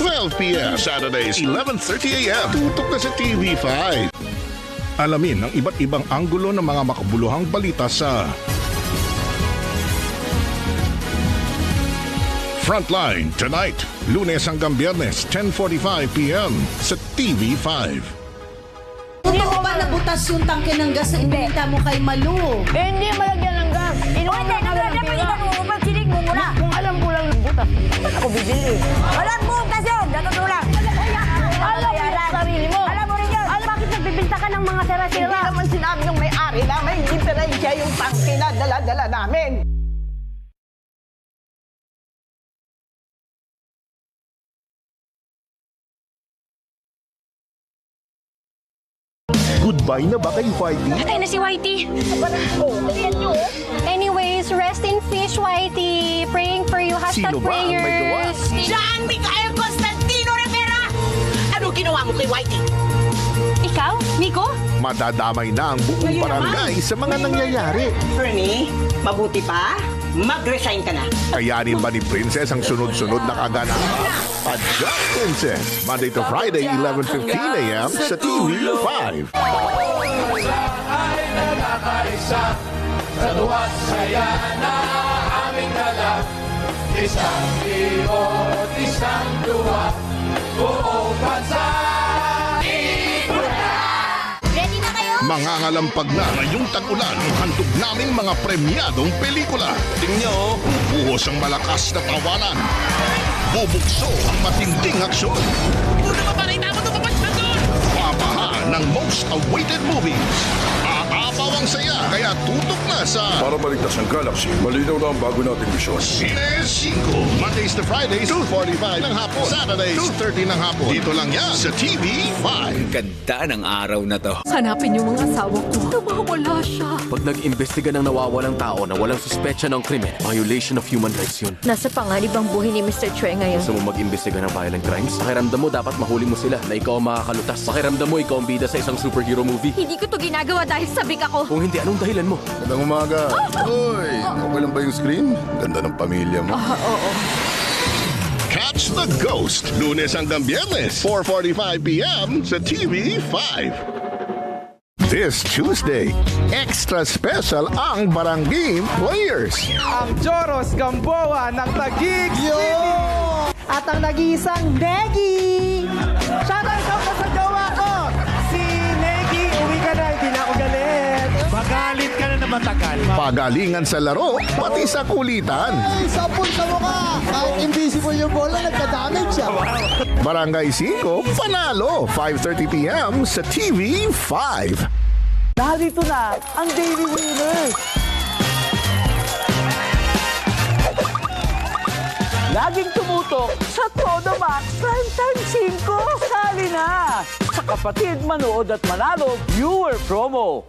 12 p.m. Saturdays, 11:30 a.m. Tutok na sa TV5. Alamin ang iba't ibang anggulo ng mga makabuluhang balita sa Frontline tonight, Lunes hanggang Biyernes, 10:45 p.m. sa TV5. Totoo ba nabutas yung tangke ng gas na ibenta mo kay Malu? Hindi malagyan ng gas. Inuman ka lang ng pera. Sinig mo muna. Kung alam ko lang ng butas, ba't ako bibili? Alam mo kasi yun. Natutulak. Alam mo yung sarili mo. Alam mo rin yun. Alam bakit nagbibinta ka ng mga sira-sira? Hindi naman sinabi yung may-ari na may diferensya yung tangke na dala-dala namin. Goodbye na ba kay Whitey? Patay na si Whitey. Anyways, rest in peace, Whitey. Praying for you. Sino ba ang may gawa? John Miguel Constantino Rivera! Ano ginawa mo kay Whitey? Ikaw? Nico? Madadamay na ang buong barangay sa mga nangyayari. Ernie, mabuti pa, mag-resign ka na. Kayanin ba ni Princess ang sunod-sunod na kaganapan? Adjust Princess, Monday to Friday, 11:15 a.m. sa TV5. Ay nagkakaisa sa duwa't saya na aming dala. Isang liot, isang duwa, buong bansa. Ready na kayo? Mangangalampag na ngayong tag-ulan ang handog naming mga premyadong pelikula. Tingnan, bubuhos ang malakas na tawanan. Bubukso ang matinding aksyon. Papaha ng most awaited movies. Aapaw ang saya, kaya tutok na sa Para maligtas ang galaxy, malinaw na ang bago nating misyon. Cine 5. Mondays to Fridays, 2:45 ng hapon. Saturdays, 2:30 ng hapon. Dito lang yan sa TV5. Ganda ng araw na to. Hanapin yung mga asawa ko. Nawawala siya. Pag nag-imbestiga ng nawawalang tao na walang suspetsya ng krimen, violation of human rights yun. Nasa panganib ang buhay ni Mr. Chue ngayon. Gusto mo mag-imbestiga ng violent crimes? Pakiramdam mo dapat mahuli mo sila na ikaw ang makakalutas. Pakiramdam mo ikaw ang bida sa isang superhero movie. Hindi ko to ginagawa dahil sabik ako. Kung hindi, anong dahilan mo? Magandang umaga. Hoy, okay lang ba yung screen? Ganda ng pamilya mo. Oo. Catch the Ghost. Lunes hanggang Biyernes, 4:45 p.m. sa TV5. This Tuesday, extra special ang Barangay Players. Ang Joros Gamboa ng Taguig City. At ang nag-iisang Negi! Shoutout ka sa jowa ko! Si Negi, uwi ka na, hindi na ako galit. Magalit ka na na matagal. Pagalingan sa laro, pati sa kulitan. Sapul sa mukha! Kahit invisible yung bola, nagka-damage siya. Barangay 5, panalo, 5:30 p.m. sa TV5. Narito na ang Daily Winners! Laging tumutok sa Todo Max Primetime 5. Sali na! Sa kapatid, manood at manalo, viewer promo.